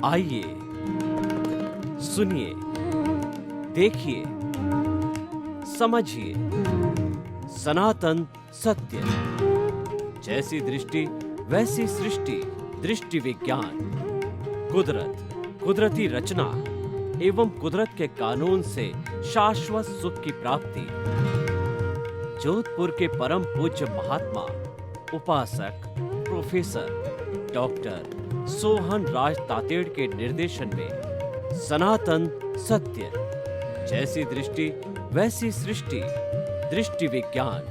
आइए, सुनिए, देखिए, समझिए सनातन सत्य। जैसी दृष्टि वैसी सृष्टि, दृष्टि विज्ञान। कुदरत, कुदरती रचना एवं कुदरत के कानून से शाश्वत सुख की प्राप्ति। जोधपुर के परम पूज्य महात्मा उपासक प्रोफेसर डॉक्टर सोहन राज तातेड़ के निर्देशन में सनातन सत्य। जैसी दृष्टि वैसी सृष्टि, दृष्टि विज्ञान।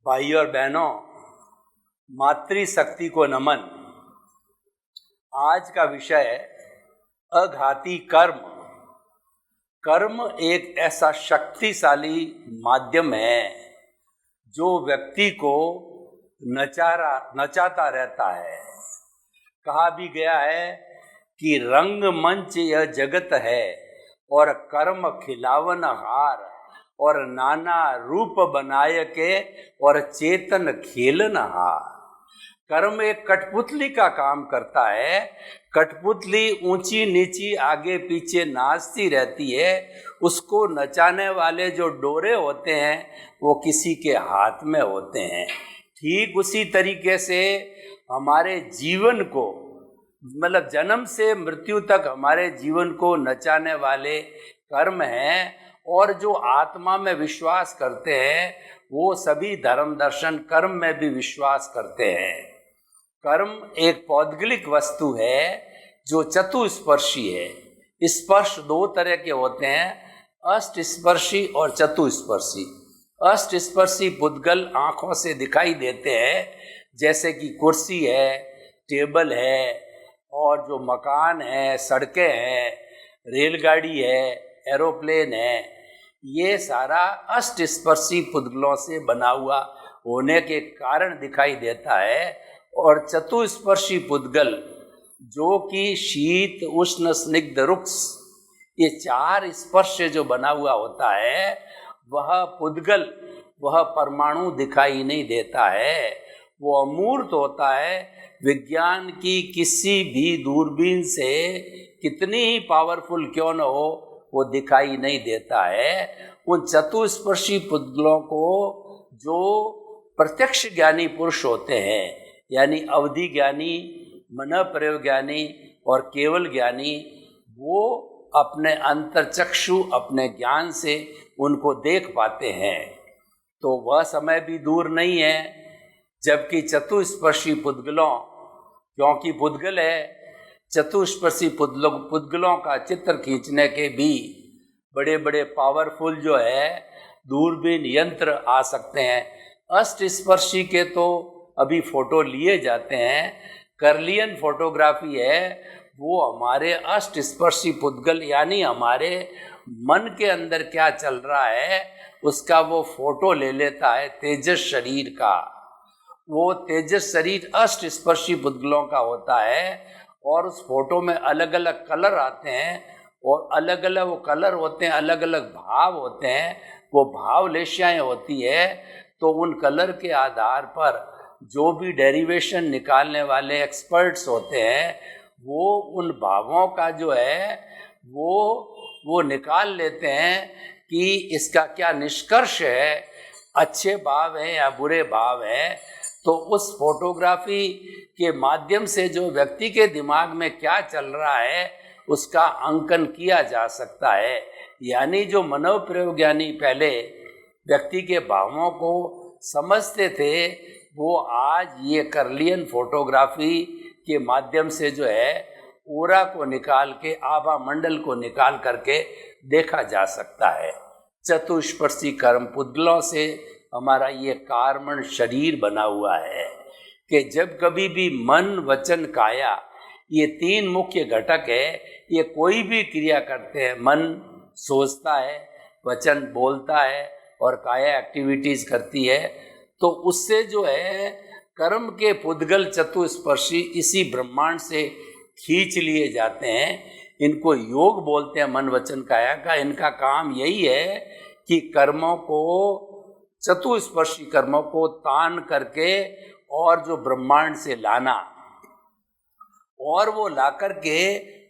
भाइयों और बहनों, मातृशक्ति को नमन। आज का विषय अघाती कर्म। कर्म एक ऐसा शक्तिशाली माध्यम है जो व्यक्ति को नचाता रहता है। कहा भी गया है कि रंगमंच यह जगत है और कर्म खिलावन हार, और नाना रूप बनाए के और चेतन खेलन हार। कर्म एक कठपुतली का काम करता है। कठपुतली ऊंची नीची आगे पीछे नाचती रहती है। उसको नचाने वाले जो डोरे होते हैं वो किसी के हाथ में होते हैं। ठीक उसी तरीके से हमारे जीवन को, मतलब जन्म से मृत्यु तक हमारे जीवन को नचाने वाले कर्म हैं। और जो आत्मा में विश्वास करते हैं वो सभी धर्म दर्शन कर्म में भी विश्वास करते हैं। कर्म एक पौद्गलिक वस्तु है जो चतुस्पर्शी है। स्पर्श दो तरह के होते हैं, अष्टस्पर्शी और चतुस्पर्शी। अष्टस्पर्शी पुद्गल आँखों से दिखाई देते हैं, जैसे कि कुर्सी है, टेबल है, और जो मकान है, सड़कें हैं, रेलगाड़ी है, एरोप्लेन है। ये सारा अष्टस्पर्शी पुद्गलों से बना हुआ होने के कारण दिखाई देता है। और चतुस्पर्शी पुद्गल जो कि शीत उष्ण स्निग्ध रुक्ष, ये चार स्पर्श से जो बना हुआ होता है, वह पुद्गल, वह परमाणु दिखाई नहीं देता है। वो अमूर्त होता है। विज्ञान की किसी भी दूरबीन से कितनी ही पावरफुल क्यों न हो, वो दिखाई नहीं देता है। उन चतुस्पर्शी पुद्गलों को जो प्रत्यक्ष ज्ञानी पुरुष होते हैं, यानी अवधि ज्ञानी, मन प्रयोग ज्ञानी और केवल ज्ञानी, वो अपने अंतर्चक्षु, अपने ज्ञान से उनको देख पाते हैं। तो वह समय भी दूर नहीं है जबकि चतुस्पर्शी पुद्गलों, क्योंकि पुद्गल है, चतुस्पर्शी पुद्गलों का चित्र खींचने के भी बड़े बड़े पावरफुल जो है दूरबीन यंत्र आ सकते हैं। अष्टस्पर्शी के तो अभी फोटो लिए जाते हैं। कर्लियन फोटोग्राफी है, वो हमारे अष्टस्पर्शी पुद्गल यानी हमारे मन के अंदर क्या चल रहा है उसका वो फोटो ले लेता है, तेजस शरीर का। वो तेजस शरीर अष्टस्पर्शी पुद्गलों का होता है। और उस फोटो में अलग अलग कलर आते हैं, और अलग अलग वो कलर होते हैं, अलग अलग भाव होते हैं, वो भाव लेशियाएँ होती है। तो उन कलर के आधार पर जो भी डेरिवेशन निकालने वाले एक्सपर्ट्स होते हैं, वो उन भावों का जो है वो निकाल लेते हैं कि इसका क्या निष्कर्ष है, अच्छे भाव हैं या बुरे भाव हैं। तो उस फोटोग्राफी के माध्यम से जो व्यक्ति के दिमाग में क्या चल रहा है उसका अंकन किया जा सकता है। यानी जो मनोप्रयोग ज्ञानी पहले व्यक्ति के भावों को समझते थे, वो आज ये कर्लियन फोटोग्राफी के माध्यम से जो है ओरा को निकाल के, आभा मंडल को निकाल करके देखा जा सकता है। चतुष्पर्शी कर्म पुद्गलों से हमारा ये कार्मण शरीर बना हुआ है कि जब कभी भी मन वचन काया, ये तीन मुख्य घटक है। ये कोई भी क्रिया करते हैं, मन सोचता है, वचन बोलता है और काया एक्टिविटीज करती है। तो उससे जो है कर्म के पुद्गल चतुस्पर्शी इसी ब्रह्मांड से खींच लिए जाते हैं। इनको योग बोलते हैं, मन वचन काया का। इनका काम यही है कि कर्मों को, चतुस्पर्शी कर्मों को तान करके और जो ब्रह्मांड से लाना, और वो ला करके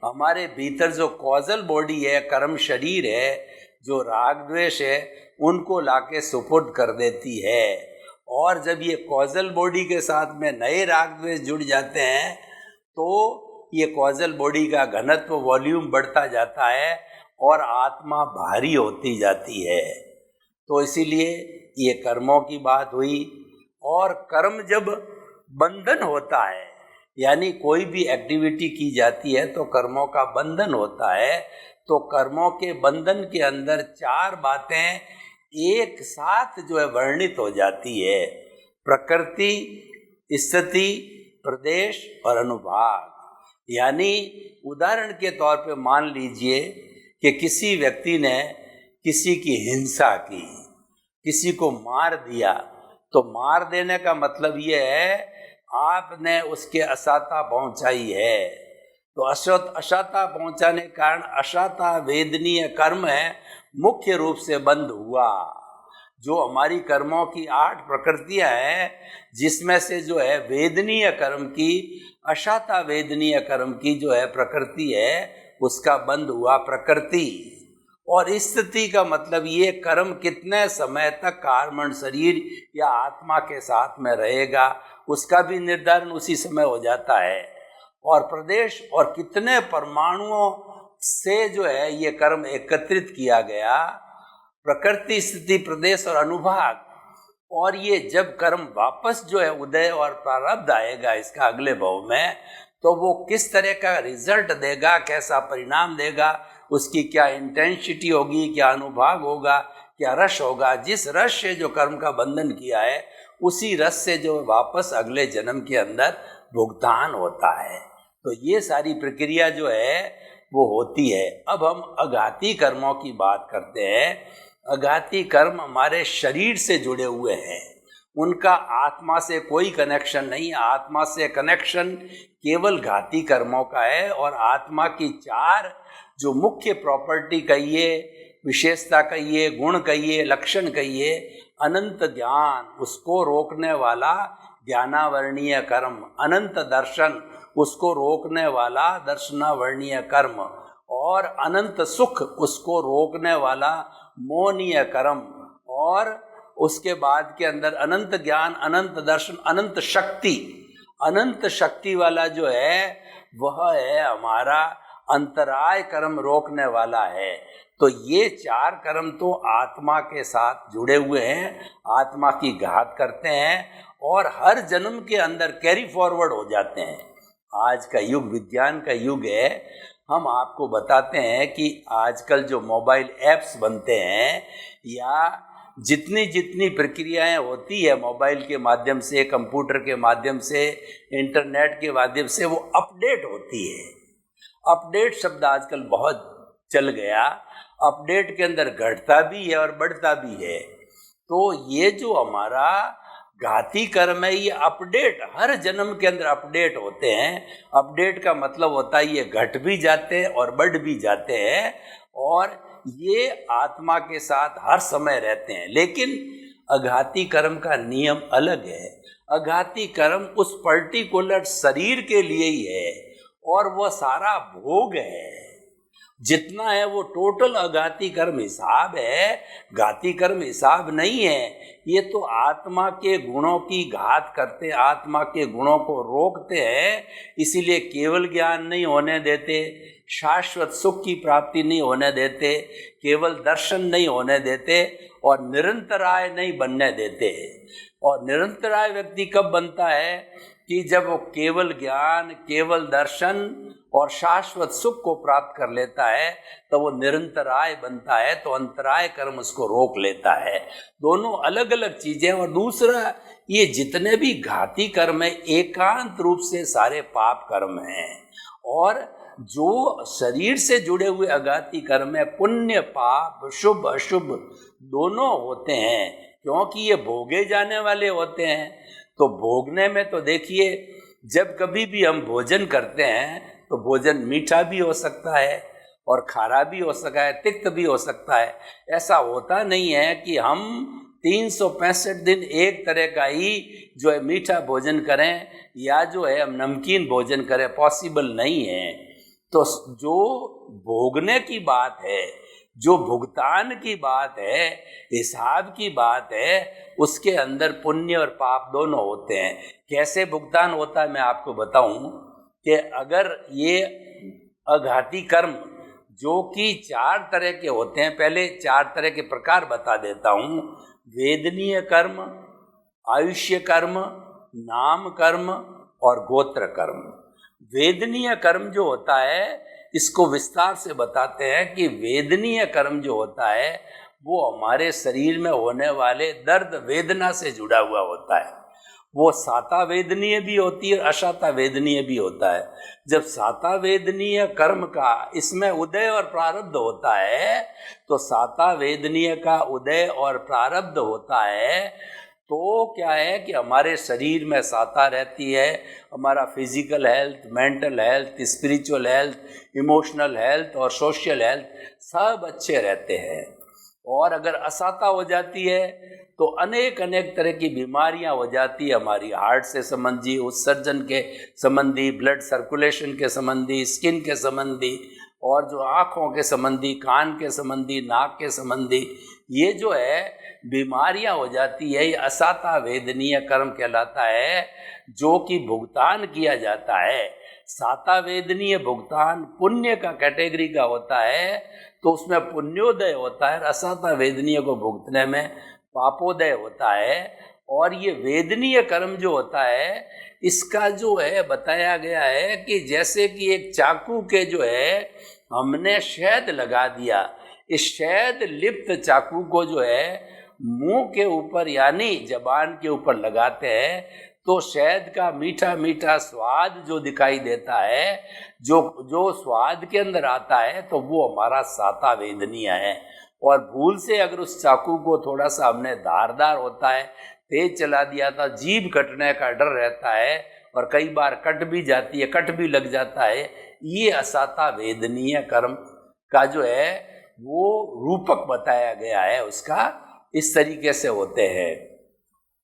हमारे भीतर जो कॉजल बॉडी है, कर्म शरीर है, जो राग द्वेष है, उनको लाके सुपुर्द कर देती है। और जब ये कॉजल बॉडी के साथ में नए राग द्वेष जुड़ जाते हैं तो ये कॉजल बॉडी का घनत्व, वॉल्यूम बढ़ता जाता है और आत्मा भारी होती जाती है। तो इसीलिए ये कर्मों की बात हुई। और कर्म जब बंधन होता है, यानी कोई भी एक्टिविटी की जाती है तो कर्मों का बंधन होता है, तो कर्मों के बंधन के अंदर चार बातें एक साथ जो है वर्णित हो जाती है: प्रकृति, स्थिति, प्रदेश और अनुभाग। यानी उदाहरण के तौर पे मान लीजिए कि किसी व्यक्ति ने किसी की हिंसा की, किसी को मार दिया, तो मार देने का मतलब ये है आपने उसके अशाता पहुंचाई है। तो अशाता पहुंचाने के कारण अशाता वेदनीय कर्म है, मुख्य रूप से बंद हुआ। जो हमारी कर्मों की 8 प्रकृतियां हैं, जिसमें से जो है वेदनीय कर्म की, अशाता वेदनीय कर्म की जो है प्रकृति है, उसका बंद हुआ प्रकृति। और स्थिति का मतलब ये कर्म कितने समय तक कार्बन शरीर या आत्मा के साथ में रहेगा, उसका भी निर्धारण उसी समय हो जाता है। और प्रदेश, और कितने परमाणुओं से जो है ये कर्म एकत्रित किया गया, प्रकृति, स्थिति, प्रदेश और अनुभाग। और ये जब कर्म वापस जो है उदय और प्रारब्ध आएगा इसका अगले भाव में, तो वो किस तरह का रिजल्ट देगा, कैसा परिणाम देगा, उसकी क्या इंटेंसिटी होगी, क्या अनुभाग होगा, क्या रस होगा। जिस रस से जो कर्म का बंधन किया है, उसी रस से जो वापस अगले जन्म के अंदर भुगतान होता है। तो ये सारी प्रक्रिया जो है वो होती है। अब हम अघाती कर्मों की बात करते हैं। अघाती कर्म हमारे शरीर से जुड़े हुए हैं, उनका आत्मा से कोई कनेक्शन नहीं। आत्मा से कनेक्शन केवल घाती कर्मों का है। और आत्मा की 4 जो मुख्य प्रॉपर्टी कहिए, विशेषता कहिए, गुण कहिए, लक्षण कहिए, अनंत ज्ञान, उसको रोकने वाला ज्ञानावर्णीय कर्म, अनंत दर्शन, उसको रोकने वाला दर्शनावर्णीय कर्म, और अनंत सुख, उसको रोकने वाला मोहनीय कर्म, और उसके बाद के अंदर अनंत ज्ञान, अनंत दर्शन, अनंत शक्ति। अनंत शक्ति वाला जो है वह है हमारा अंतराय कर्म रोकने वाला है। तो ये 4 कर्म तो आत्मा के साथ जुड़े हुए हैं, आत्मा की घात करते हैं और हर जन्म के अंदर कैरी फॉरवर्ड हो जाते हैं। आज का युग विज्ञान का युग है। हम आपको बताते हैं कि आजकल जो मोबाइल ऐप्स बनते हैं या जितनी जितनी प्रक्रियाएं होती है मोबाइल के माध्यम से, कंप्यूटर के माध्यम से, इंटरनेट के माध्यम से, वो अपडेट होती है। अपडेट शब्द आजकल बहुत चल गया। अपडेट के अंदर घटता भी है और बढ़ता भी है। तो ये जो हमारा घाती कर्म है, ये अपडेट हर जन्म के अंदर अपडेट होते हैं। अपडेट का मतलब होता है ये घट भी जाते हैं और बढ़ भी जाते हैं, और ये आत्मा के साथ हर समय रहते हैं। लेकिन अघाती कर्म का नियम अलग है। अघाती कर्म उस पर्टिकुलर शरीर के लिए ही है और वह सारा भोग है। जितना है वो टोटल अघाती कर्म हिसाब है, घाती कर्म हिसाब नहीं है। ये तो आत्मा के गुणों की घात करते, आत्मा के गुणों को रोकते हैं। इसीलिए केवल ज्ञान नहीं होने देते, शाश्वत सुख की प्राप्ति नहीं होने देते, केवल दर्शन नहीं होने देते, और निरंतराय नहीं बनने देते। और निरंतराय व्यक्ति कब बनता है कि जब वो केवल ज्ञान, केवल दर्शन और शाश्वत सुख को प्राप्त कर लेता है, तो वो निरंतराय बनता है। तो अंतराय कर्म उसको रोक लेता है। दोनों अलग अलग चीजें। और दूसरा, ये जितने भी घाती कर्म है एकांत रूप से सारे पाप कर्म हैं। और जो शरीर से जुड़े हुए अघाती कर्म है, पुण्य पाप, शुभ अशुभ दोनों होते हैं, क्योंकि ये भोगे जाने वाले होते हैं। तो भोगने में तो देखिए, जब कभी भी हम भोजन करते हैं तो भोजन मीठा भी हो सकता है और खारा भी हो सकता है, तिक्त भी हो सकता है। ऐसा होता नहीं है कि हम 365 दिन एक तरह का ही जो है मीठा भोजन करें या जो है हम नमकीन भोजन करें, पॉसिबल नहीं है। तो जो भोगने की बात है, जो भुगतान की बात है, हिसाब की बात है, उसके अंदर पुण्य और पाप दोनों होते हैं। कैसे भुगतान होता है मैं आपको बताऊं कि अगर ये अघाती कर्म जो कि 4 तरह के होते हैं, पहले 4 तरह के प्रकार बता देता हूं। वेदनीय कर्म, आयुष्य कर्म, नाम कर्म और गोत्र कर्म। वेदनीय कर्म जो होता है इसको विस्तार से बताते हैं कि वेदनीय कर्म जो होता है वो हमारे शरीर में होने वाले दर्द वेदना से जुड़ा हुआ होता है। वो साता वेदनीय भी होती है, असाता वेदनीय भी होता है। जब साता वेदनीय कर्म का इसमें उदय और प्रारब्ध होता है, तो साता वेदनीय का उदय और प्रारब्ध होता है, तो क्या है कि हमारे शरीर में साता रहती है, हमारा physical health, mental health, spiritual health, emotional health और सोशल हेल्थ सब अच्छे रहते हैं। और अगर असाता हो जाती है तो अनेक तरह की बीमारियां हो जाती है, हमारी हार्ट से संबंधी, उत्सर्जन के संबंधी, ब्लड सर्कुलेशन के संबंधी, स्किन के संबंधी और जो आँखों के संबंधी, कान के संबंधी, नाक के संबंधी, ये जो है बीमारियां हो जाती है। ये असाता वेदनीय कर्म कहलाता है जो कि भुगतान किया जाता है। साता वेदनीय भुगतान पुण्य का कैटेगरी का होता है, तो उसमें पुण्योदय होता है। असाता वेदनीय को भुगतने में पापोदय होता है। और ये वेदनीय कर्म जो होता है इसका जो है बताया गया है कि जैसे कि एक चाकू के जो है हमने शहद लगा दिया, इस शहद लिप्त चाकू को जो है मुंह के ऊपर यानी जबान के ऊपर लगाते हैं तो शहद का मीठा मीठा स्वाद जो दिखाई देता है, जो स्वाद के अंदर आता है, तो वो हमारा साता वेदनीय है। और भूल से अगर उस चाकू को थोड़ा सा हमने धारदार होता है तेज चला दिया था, जीभ कटने का डर रहता है और कई बार कट भी जाती है, कट भी लग जाता है। ये असाता वेदनीय कर्म का जो है वो रूपक बताया गया है, उसका इस तरीके से होते हैं।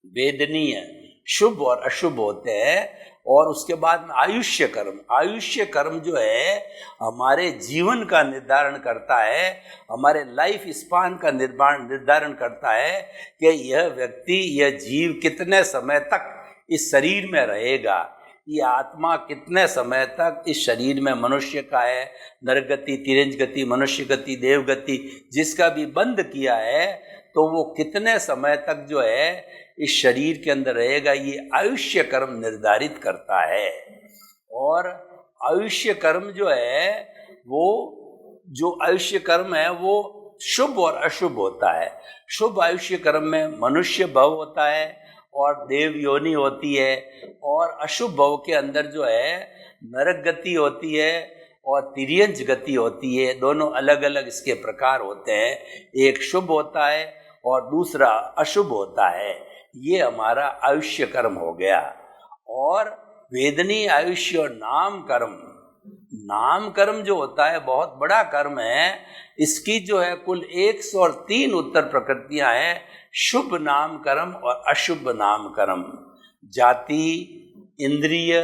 वेदनीय शुभ और अशुभ होते हैं। और उसके बाद में आयुष्य कर्म, आयुष्य कर्म जो है हमारे जीवन का निर्धारण करता है, हमारे लाइफ स्पान का निर्धारण करता है कि यह व्यक्ति, यह जीव कितने समय तक इस शरीर में रहेगा, ये आत्मा कितने समय तक इस शरीर में, मनुष्य का है, नरक गति, तिरंज गति, मनुष्य गति, देव गति, जिसका भी बंद किया है, तो वो कितने समय तक जो है इस शरीर के अंदर रहेगा, ये आयुष्य कर्म निर्धारित करता है। और आयुष्य कर्म जो है वो, जो आयुष्य कर्म है वो शुभ और अशुभ होता है। शुभ आयुष्य कर्म में मनुष्य भव होता है और देव योनि होती है, और अशुभ भव के अंदर जो है नरक गति होती है और तिर्यंज गति होती है। दोनों अलग अलग इसके प्रकार होते हैं, एक शुभ होता है और दूसरा अशुभ होता है। ये हमारा आयुष्य कर्म हो गया। और वेदनीय आयुष्य और नाम कर्म, नाम कर्म जो होता है बहुत बड़ा कर्म है। इसकी जो है कुल 103 उत्तर प्रकृतियां हैं, शुभ नाम कर्म और अशुभ नाम कर्म। जाति, इंद्रिय,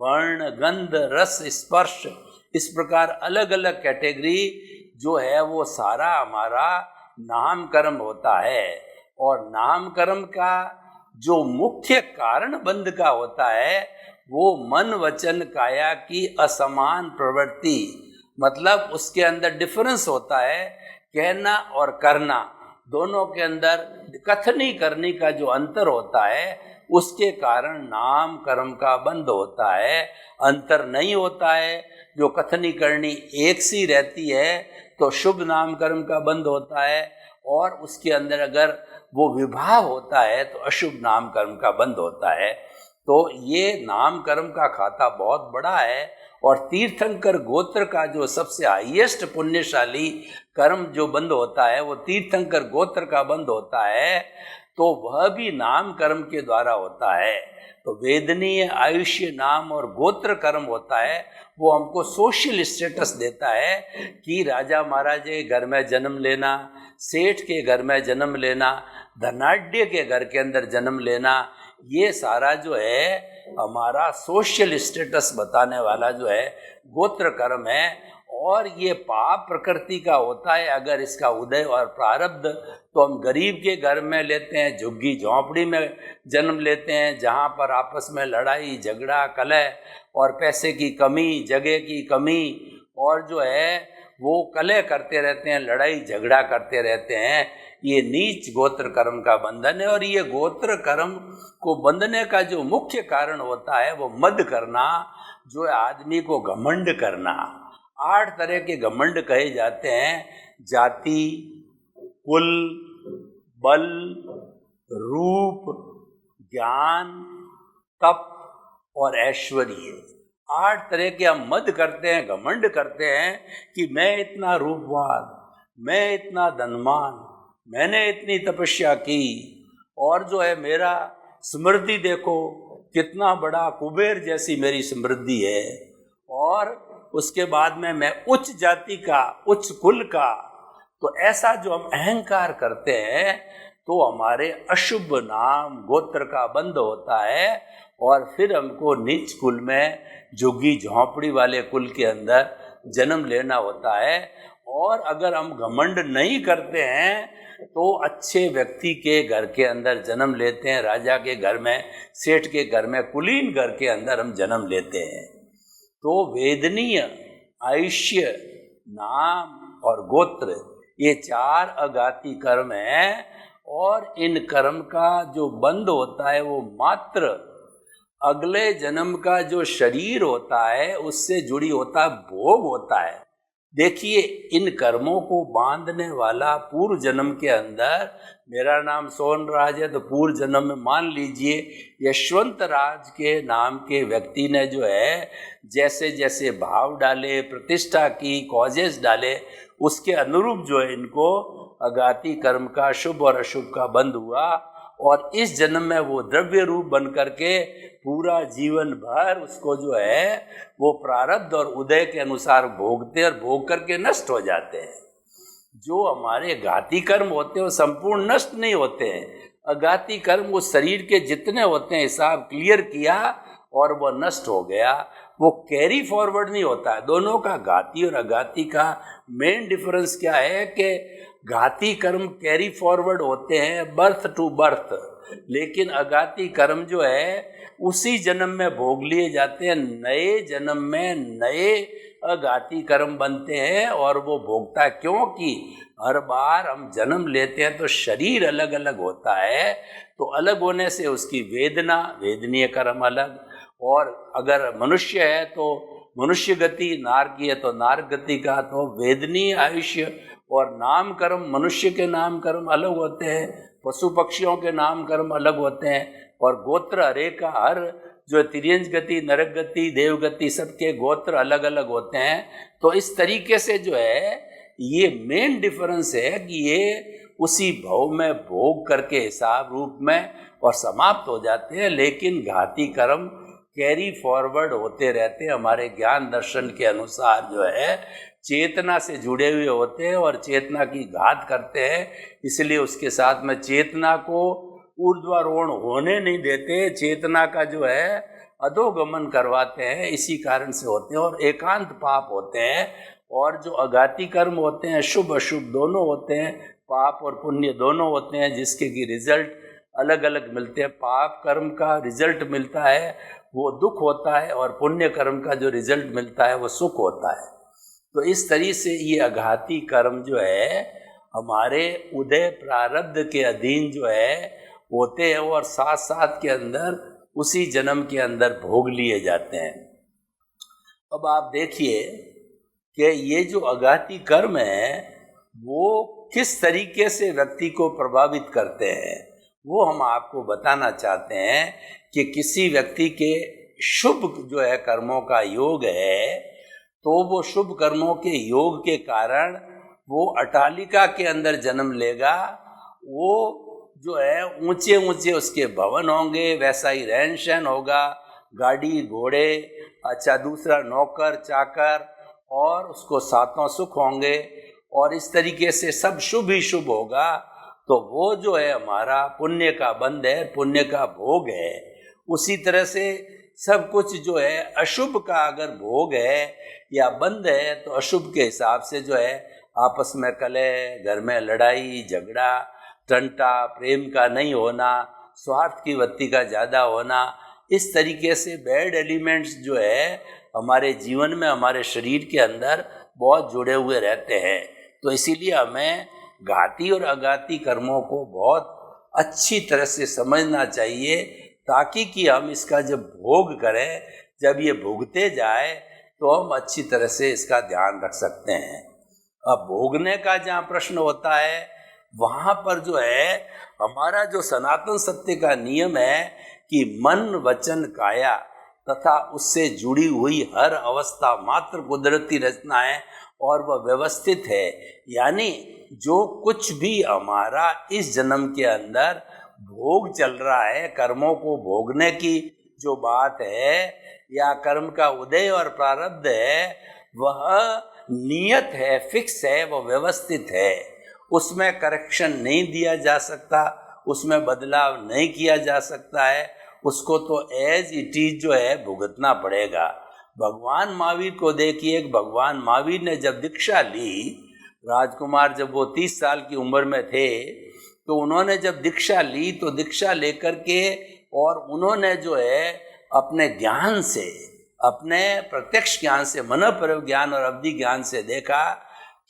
वर्ण, गंध, रस, स्पर्श, इस प्रकार अलग अलग कैटेगरी जो है वो सारा हमारा नाम कर्म होता है। और नाम कर्म का जो मुख्य कारण बंध का होता है वो मन, वचन, काया की असमान प्रवृत्ति, मतलब उसके अंदर डिफरेंस होता है, कहना और करना, दोनों के अंदर कथनी करनी का जो अंतर होता है, उसके कारण नाम कर्म का बंध होता है। अंतर नहीं होता है, जो कथनी करनी एक सी रहती है, तो शुभ नाम कर्म का बंध होता है। और उसके अंदर अगर वो विभाव होता है तो अशुभ नाम कर्म का बंध होता है। तो ये नाम कर्म का खाता बहुत बड़ा है। और तीर्थंकर गोत्र का जो सबसे हाईएस्ट पुण्यशाली कर्म जो बंद होता है वो तीर्थंकर गोत्र का बंद होता है। तो वह भी नाम कर्म के द्वारा होता है। तो वेदनीय आयुष्य नाम और गोत्र कर्म होता है, वो हमको सोशल स्टेटस देता है कि राजा महाराज के घर में जन्म लेना, सेठ के घर में जन्म लेना, धनाढ्य के घर के अंदर जन्म लेना, ये सारा जो है हमारा सोशल स्टेटस बताने वाला जो है गोत्र कर्म है। और ये पाप प्रकृति का होता है अगर इसका उदय और प्रारब्ध। तो हम गरीब के घर में लेते हैं, झुग्गी झोंपड़ी में जन्म लेते हैं, जहाँ पर आपस में लड़ाई झगड़ा कलह और पैसे की कमी, जगह की कमी और जो है वो कलह करते रहते हैं, लड़ाई झगड़ा करते रहते हैं। ये नीच गोत्र कर्म का बंधन है। और ये गोत्र कर्म को बंधने का जो मुख्य कारण होता है वो मद करना, जो आदमी को घमंड करना। 8 तरह के घमंड कहे जाते हैं: जाति, कुल, बल, रूप, ज्ञान, तप और ऐश्वर्य। 8 तरह के हम मद करते हैं, घमंड करते हैं कि मैं इतना रूपवान, मैं इतना धनवान, मैंने इतनी तपस्या की, और जो है मेरा समृद्धि देखो कितना बड़ा, कुबेर जैसी मेरी समृद्धि है। और उसके बाद में मैं उच्च जाति का, उच्च कुल का। तो ऐसा जो हम अहंकार करते हैं तो हमारे अशुभ नाम गोत्र का बंध होता है। और फिर हमको नीच कुल में, झुग्गी झोंपड़ी वाले कुल के अंदर जन्म लेना होता है। और अगर हम घमंड नहीं करते हैं तो अच्छे व्यक्ति के घर के अंदर जन्म लेते हैं, राजा के घर में, सेठ के घर में, कुलीन घर के अंदर हम जन्म लेते हैं। तो वेदनीय आयुष्य नाम और गोत्र ये 4 अघाती कर्म हैं। और इन कर्म का जो बंध होता है वो मात्र अगले जन्म का जो शरीर होता है उससे जुड़ी होता है, भोग होता है। देखिए, इन कर्मों को बांधने वाला पूर्व जन्म के अंदर, मेरा नाम सोहन राज है तो पूर्व जन्म में मान लीजिए यशवंत राज के नाम के व्यक्ति ने जो है जैसे जैसे भाव डाले, प्रतिष्ठा की, कॉजेस डाले, उसके अनुरूप जो है इनको अघाती कर्म का शुभ और अशुभ का बंध हुआ। और इस जन्म में वो द्रव्य रूप बन करके पूरा जीवन भर उसको जो है वो प्रारब्ध और उदय के अनुसार भोगते और भोग करके नष्ट हो जाते हैं। जो हमारे घाती कर्म होते हैं वो संपूर्ण नष्ट नहीं होते हैं। अघाती कर्म वो शरीर के जितने होते हैं हिसाब क्लियर किया और वो नष्ट हो गया, वो कैरी फॉरवर्ड नहीं होता है। दोनों का, घाती और अघाती का मेन डिफरेंस क्या है कि घाती कर्म कैरी फॉरवर्ड होते हैं बर्थ टू बर्थ, लेकिन अघाती कर्म जो है उसी जन्म में भोग लिए जाते हैं। नए जन्म में नए अघाती कर्म बनते हैं और वो भोगता, क्योंकि हर बार हम जन्म लेते हैं तो शरीर अलग अलग होता है। तो अलग होने से उसकी वेदना, वेदनीय कर्म अलग। और अगर मनुष्य है तो मनुष्य गति, नार की है तो नार गति का। तो वेदनीय आयुष्य और नाम कर्म, मनुष्य के नाम कर्म अलग होते हैं, पशु पक्षियों के नाम कर्म अलग होते हैं। और गोत्र हरे का, हर जो तिर्यंज गति, नरक गति, देव गति, सबके गोत्र अलग अलग होते हैं। तो इस तरीके से जो है ये मेन डिफरेंस है कि ये उसी भव में भोग करके हिसाब रूप में और समाप्त हो जाते हैं। लेकिन घाती कर्म कैरी फॉरवर्ड होते रहते हैं, हमारे ज्ञान दर्शन के अनुसार जो है चेतना से जुड़े हुए होते हैं और चेतना की घात करते हैं। इसलिए उसके साथ में चेतना को ऊर्ध्वारोहण होने नहीं देते, चेतना का जो है अधोगमन करवाते हैं। इसी कारण से होते हैं और एकांत पाप होते हैं। और जो अघाती कर्म होते हैं, शुभ अशुभ दोनों होते हैं, पाप और पुण्य दोनों होते हैं, जिसके की रिजल्ट अलग अलग मिलते हैं। पाप कर्म का रिजल्ट मिलता है वो दुख होता है और पुण्य कर्म का जो रिजल्ट मिलता है वो सुख होता है। तो इस तरीके से ये अघाती कर्म जो है हमारे उदय प्रारब्ध के अधीन जो है होते हैं और साथ साथ के अंदर उसी जन्म के अंदर भोग लिए जाते हैं। अब आप देखिए कि ये जो अघाती कर्म है वो किस तरीके से व्यक्ति को प्रभावित करते हैं, वो हम आपको बताना चाहते हैं कि किसी व्यक्ति के शुभ जो है कर्मों का योग है तो वो शुभ कर्मों के योग के कारण वो अटालिका के अंदर जन्म लेगा। वो जो है ऊंचे ऊंचे उसके भवन होंगे, वैसा ही रहन सहन होगा, गाड़ी घोड़े, अच्छा दूसरा नौकर चाकर, और उसको सातों सुख होंगे, और इस तरीके से सब शुभ ही शुभ होगा। तो वो जो है हमारा पुण्य का बंध है, पुण्य का भोग है। उसी तरह से सब कुछ जो है अशुभ का अगर भोग है या बंध है, तो अशुभ के हिसाब से जो है आपस में कलह, घर में लड़ाई झगड़ा, टंटा, प्रेम का नहीं होना, स्वार्थ की वृत्ति का ज़्यादा होना, इस तरीके से बैड एलिमेंट्स जो है हमारे जीवन में, हमारे शरीर के अंदर बहुत जुड़े हुए रहते हैं। तो इसीलिए हमें घाती और अघाती कर्मों को बहुत अच्छी तरह से समझना चाहिए, ताकि कि हम इसका जब भोग करें, जब ये भोगते जाए, तो हम अच्छी तरह से इसका ध्यान रख सकते हैं। अब भोगने का जहाँ प्रश्न होता है, वहाँ पर जो है हमारा जो सनातन सत्य का नियम है कि मन वचन काया तथा उससे जुड़ी हुई हर अवस्था मात्र कुदरती रचना है और वह व्यवस्थित है। यानी जो कुछ भी हमारा इस जन्म के अंदर भोग चल रहा है, कर्मों को भोगने की जो बात है या कर्म का उदय और प्रारब्ध है, वह नियत है, फिक्स है, वह व्यवस्थित है। उसमें करेक्शन नहीं दिया जा सकता, उसमें बदलाव नहीं किया जा सकता है, उसको तो एज इट इज जो है भुगतना पड़ेगा। भगवान महावीर को देखिए, भगवान महावीर ने जब दीक्षा ली, राजकुमार जब वो 30 साल की उम्र में थे, तो उन्होंने जब दीक्षा ली, तो दीक्षा लेकर के और उन्होंने जो है अपने ज्ञान से, अपने प्रत्यक्ष ज्ञान से, मनोपरव ज्ञान और अवधि ज्ञान से देखा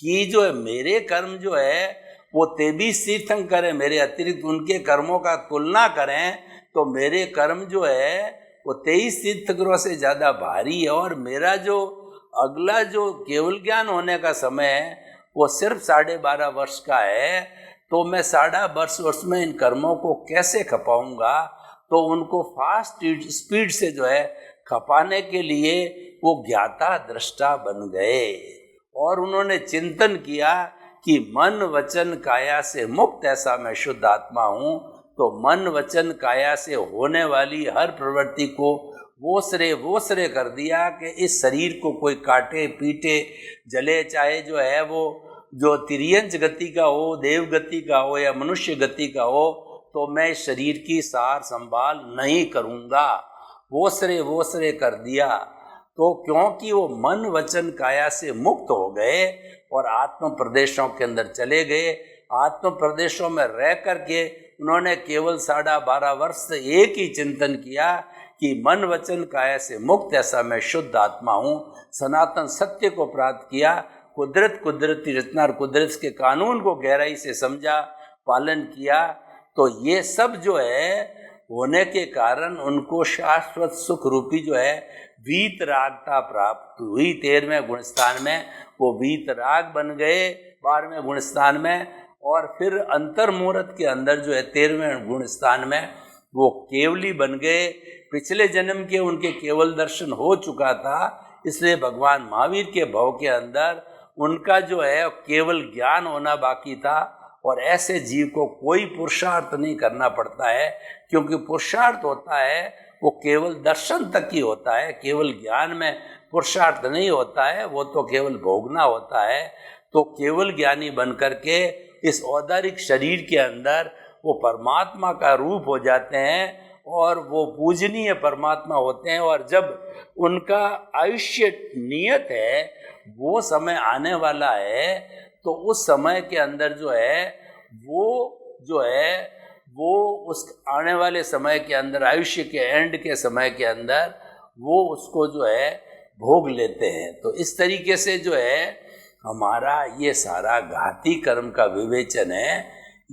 कि जो है मेरे कर्म जो है वो 23 तीर्थंकर है, मेरे अतिरिक्त उनके कर्मों का तुलना करें तो मेरे कर्म जो है वो 23 तीर्थंकरों से ज़्यादा भारी है, और मेरा जो अगला जो केवल ज्ञान होने का समय है वो सिर्फ 12.5 वर्ष का है। तो मैं 12.5 वर्ष में इन कर्मों को कैसे खपाऊंगा? तो उनको फास्ट स्पीड से जो है खपाने के लिए वो ज्ञाता दृष्टा बन गए, और उन्होंने चिंतन किया कि मन वचन काया से मुक्त ऐसा मैं शुद्ध आत्मा हूँ। तो मन वचन काया से होने वाली हर प्रवृत्ति को वो श्रेय कर दिया कि इस शरीर को कोई काटे पीटे जले, चाहे जो है वो जो तिर्यंच गति का हो, देव गति का हो या मनुष्य गति का हो, तो मैं इस शरीर की सार संभाल नहीं करूँगा। वो श्रेय कर दिया। तो क्योंकि वो मन वचन काया से मुक्त हो गए और आत्म प्रदेशों के अंदर चले गए, आत्म प्रदेशों में रह करके उन्होंने केवल 12.5 वर्ष एक ही चिंतन किया कि मन वचन काया से मुक्त ऐसा मैं शुद्ध आत्मा हूँ, सनातन सत्य को प्राप्त किया, कुदरती रचना और कुदरत के कानून को गहराई से समझा, पालन किया। तो ये सब जो है होने के कारण उनको शाश्वत सुख रूपी जो है वीतरागता प्राप्त हुई। 13वें गुणस्थान में वो वीतराग बन गए, 12वें गुणस्थान में, और फिर अंतर मुहूर्त के अंदर जो है 13वें गुणस्थान में वो केवली बन गए। पिछले जन्म के उनके केवल दर्शन हो चुका था, इसलिए भगवान महावीर के भव के अंदर उनका जो है केवल ज्ञान होना बाकी था। और ऐसे जीव को कोई पुरुषार्थ नहीं करना पड़ता है, क्योंकि पुरुषार्थ होता है वो केवल दर्शन तक ही होता है, केवल ज्ञान में पुरुषार्थ नहीं होता है, वो तो केवल भोगना होता है। तो केवल ज्ञानी बन करके इस औदारिक शरीर के अंदर वो परमात्मा का रूप हो जाते हैं और वो पूजनीय परमात्मा होते हैं। और जब उनका आयुष्य नियत है, वो समय आने वाला है, तो उस समय के अंदर जो है वो उस आने वाले समय के अंदर, आयुष्य के एंड के समय के अंदर वो उसको जो है भोग लेते हैं। तो इस तरीके से जो है हमारा ये सारा घाती कर्म का विवेचन है।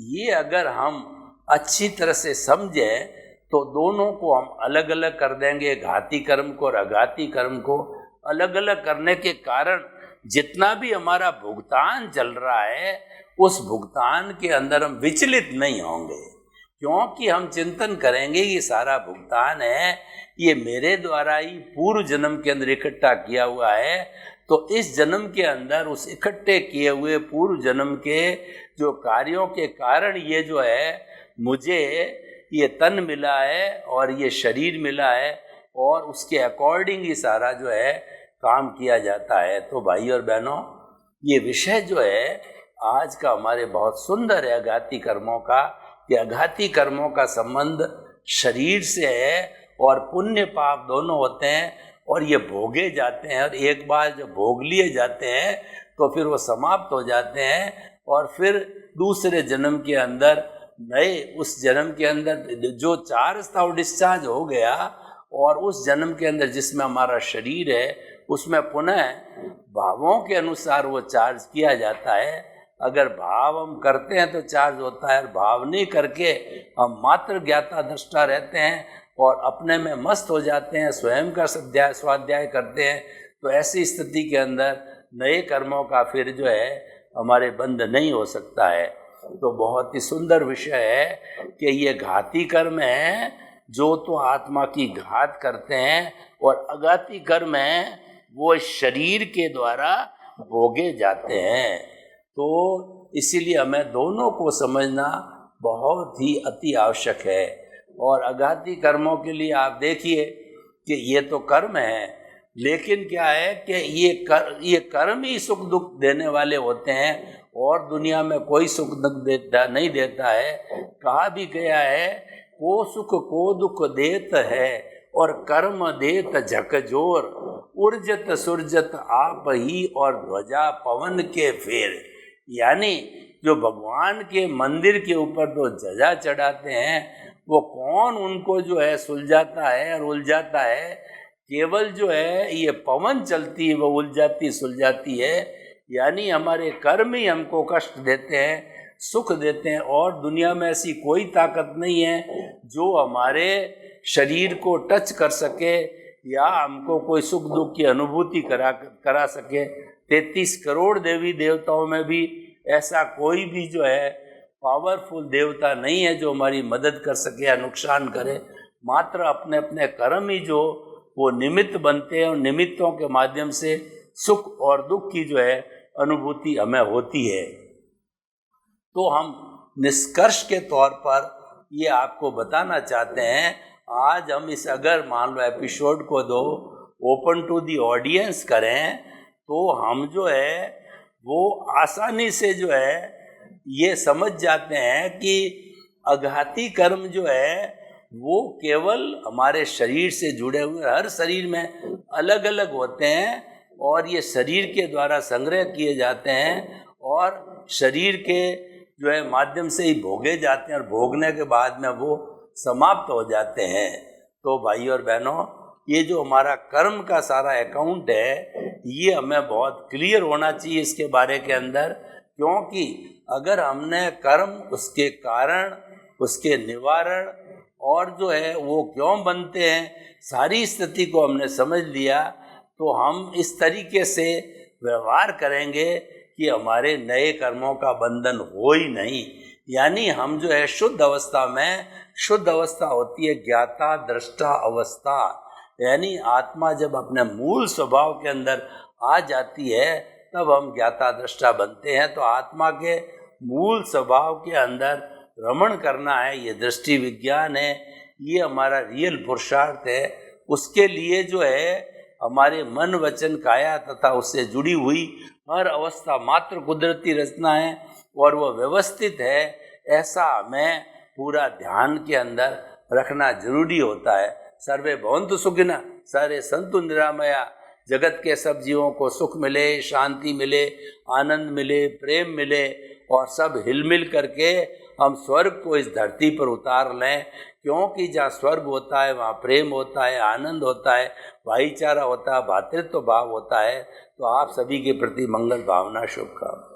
ये अगर हम अच्छी तरह से समझें तो दोनों को हम अलग अलग कर देंगे, घाती कर्म को और अघाती कर्म को अलग अलग करने के कारण जितना भी हमारा भुगतान चल रहा है, उस भुगतान के अंदर हम विचलित नहीं होंगे, क्योंकि हम चिंतन करेंगे कि सारा भुगतान है ये मेरे द्वारा ही पूर्व जन्म के अंदर इकट्ठा किया हुआ है। तो इस जन्म के अंदर उस इकट्ठे किए हुए पूर्व जन्म के जो कार्यों के कारण ये जो है मुझे ये तन मिला है और ये शरीर मिला है और उसके अकॉर्डिंग ही सारा जो है काम किया जाता है। तो भाई और बहनों, ये विषय जो है आज का हमारे बहुत सुंदर है अघाती कर्मों का, कि अघाती कर्मों का संबंध शरीर से है और पुण्य पाप दोनों होते हैं और ये भोगे जाते हैं, और एक बार जब भोग लिए जाते हैं तो फिर वो समाप्त हो जाते हैं और फिर दूसरे जन्म के अंदर नए, उस जन्म के अंदर जो चार्ज था वो डिस्चार्ज हो गया और उस जन्म के अंदर जिसमें हमारा शरीर है उसमें पुनः भावों के अनुसार वो चार्ज किया जाता है। अगर भाव हम करते हैं तो चार्ज होता है, और भाव नहीं करके हम मात्र ज्ञाता दृष्टा रहते हैं और अपने में मस्त हो जाते हैं, स्वयं का स्वाध्याय करते हैं, तो ऐसी स्थिति के अंदर नए कर्मों का फिर जो है हमारे बंध नहीं हो सकता है। तो बहुत ही सुंदर विषय है कि ये घाती कर्म है जो तो आत्मा की घात करते हैं, और अघाती कर्म है वो शरीर के द्वारा भोगे जाते हैं। तो इसीलिए हमें दोनों को समझना बहुत ही अति आवश्यक है। और अघाती कर्मों के लिए आप देखिए कि ये तो कर्म है, लेकिन क्या है कि ये कर्म ही सुख दुख देने वाले होते हैं और दुनिया में कोई सुख दुख नहीं देता है। कहा भी गया है, को सुख को दुख देत है और कर्म देत झकझोर, उर्जत सुरजत आप ही और ध्वजा पवन के फेर। यानी जो भगवान के मंदिर के ऊपर जो ध्वजा चढ़ाते हैं वो कौन उनको जो है सुलझाता है और उलझाता है? केवल जो है ये पवन चलती है वो उलझाती सुलझाती है। यानी हमारे कर्म ही हमको कष्ट देते हैं, सुख देते हैं, और दुनिया में ऐसी कोई ताकत नहीं है जो हमारे शरीर को टच कर सके या हमको कोई सुख दुख की अनुभूति करा सके। 33 करोड़ देवी देवताओं में भी ऐसा कोई भी जो है पावरफुल देवता नहीं है जो हमारी मदद कर सके या नुकसान करे। मात्र अपने अपने कर्म ही जो वो निमित्त बनते हैं और निमित्तों के माध्यम से सुख और दुख की जो है अनुभूति हमें होती है। तो हम निष्कर्ष के तौर पर ये आपको बताना चाहते हैं, आज हम इस अगर मान लो एपिसोड को दो ओपन टू दी ऑडियंस करें तो हम जो है वो आसानी से जो है ये समझ जाते हैं कि अघाती कर्म जो है वो केवल हमारे शरीर से जुड़े हुए, हर शरीर में अलग अलग होते हैं और ये शरीर के द्वारा संग्रह किए जाते हैं और शरीर के जो है माध्यम से ही भोगे जाते हैं और भोगने के बाद में वो समाप्त हो जाते हैं। तो भाई और बहनों, ये जो हमारा कर्म का सारा अकाउंट है ये हमें बहुत क्लियर होना चाहिए इसके बारे के अंदर, क्योंकि अगर हमने कर्म, उसके कारण, उसके निवारण और जो है वो क्यों बनते हैं, सारी स्थिति को हमने समझ लिया तो हम इस तरीके से व्यवहार करेंगे कि हमारे नए कर्मों का बंधन हो ही नहीं। यानी हम जो है शुद्ध अवस्था में, शुद्ध अवस्था होती है ज्ञाता दृष्टा अवस्था, यानी आत्मा जब अपने मूल स्वभाव के अंदर आ जाती है तब हम ज्ञाता दृष्टा बनते हैं। तो आत्मा के मूल स्वभाव के अंदर रमण करना है, ये दृष्टि विज्ञान है, ये हमारा रियल पुरुषार्थ है। उसके लिए जो है हमारे मन वचन काया तथा उससे जुड़ी हुई हर अवस्था मात्र कुदरती रचना है और वह व्यवस्थित है, ऐसा हमें पूरा ध्यान के अंदर रखना जरूरी होता है। सर्वे भवन्तु सुखिनः, सारे संतु निरामया, जगत के सब जीवों को सुख मिले, शांति मिले, आनंद मिले, प्रेम मिले और सब हिलमिल करके हम स्वर्ग को इस धरती पर उतार लें, क्योंकि जहाँ स्वर्ग होता है वहाँ प्रेम होता है, आनंद होता है, भाईचारा होता है, भातृत्व भाव होता है। तो आप सभी के प्रति मंगल भावना, शुभकामना।